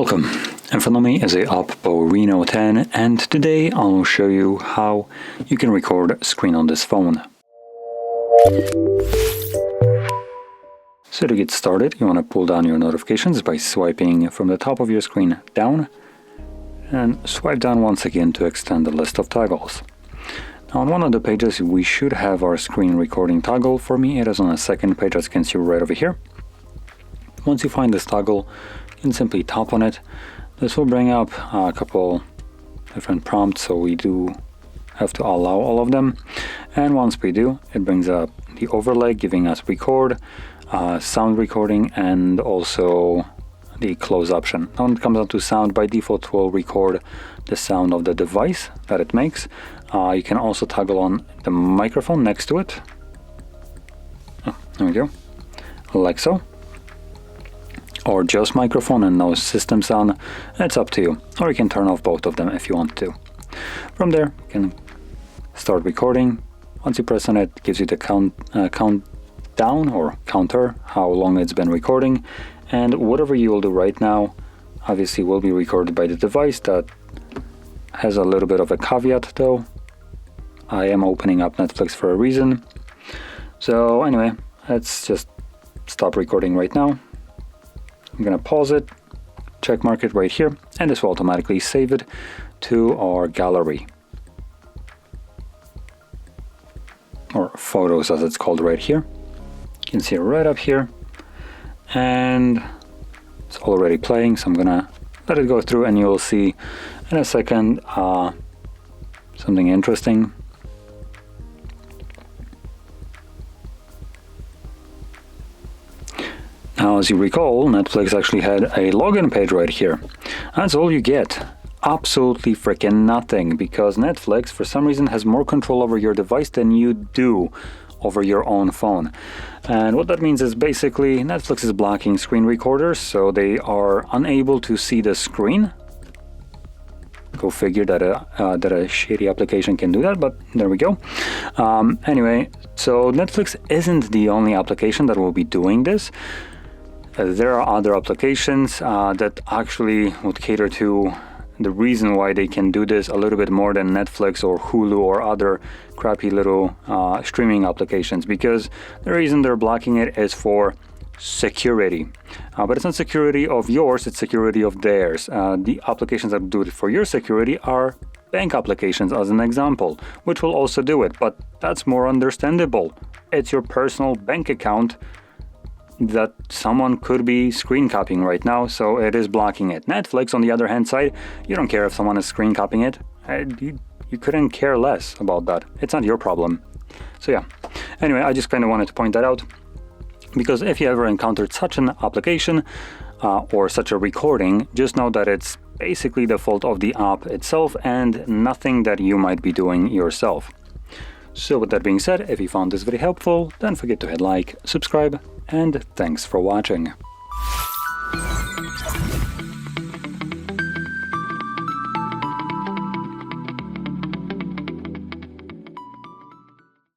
Welcome, in front of me is a OPPO Reno10 and today I'll show you how you can record screen on this phone. So to get started, you want to pull down your notifications by swiping from the top of your screen down and swipe down once again to extend the list of toggles. Now on one of the pages we should have our screen recording toggle. For me it is on the second page, as you can see right over here. Once you find this toggle, you can simply tap on it. This will bring up a couple different prompts, so we do have to allow all of them. And once we do, it brings up the overlay, giving us record, sound recording, and also the close option. Now when it comes down to sound, by default will record the sound of the device that it makes. You can also toggle on the microphone next to it. Oh, there we go, like so. Or just microphone and no system sound. It's up to you. Or you can turn off both of them if you want to. From there, you can start recording. Once you press on it, it gives you the countdown or counter, how long it's been recording. And whatever you will do right now, obviously will be recorded by the device. That has a little bit of a caveat though. I am opening up Netflix for a reason. So anyway, let's just stop recording right now. I'm going to pause it, check mark it right here, and this will automatically save it to our gallery. Or photos as it's called right here. You can see it right up here. And it's already playing, so I'm going to let it go through and you'll see in a second something interesting. Now, as you recall, Netflix actually had a login page right here. That's all you get. Absolutely freaking nothing, because Netflix, for some reason, has more control over your device than you do over your own phone. And what that means is basically Netflix is blocking screen recorders, so they are unable to see the screen. Go figure that a shitty application can do that, but there we go. Anyway, so Netflix isn't the only application that will be doing this. There are other applications that actually would cater to the reason why they can do this a little bit more than Netflix or Hulu or other crappy little streaming applications, because the reason they're blocking it is for security. But it's not security of yours, it's security of theirs. The applications that do it for your security are bank applications, as an example, which will also do it, but that's more understandable. It's your personal bank account that someone could be screen copying right now, so it is blocking it. Netflix, on the other hand side, you don't care if someone is screen copying it. You couldn't care less about that. It's not your problem. So yeah, anyway, I just kind of wanted to point that out, because if you ever encountered such an application or such a recording, just know that it's basically the fault of the app itself and nothing that you might be doing yourself. So with that being said, if you found this video helpful, don't forget to hit like, subscribe, and thanks for watching.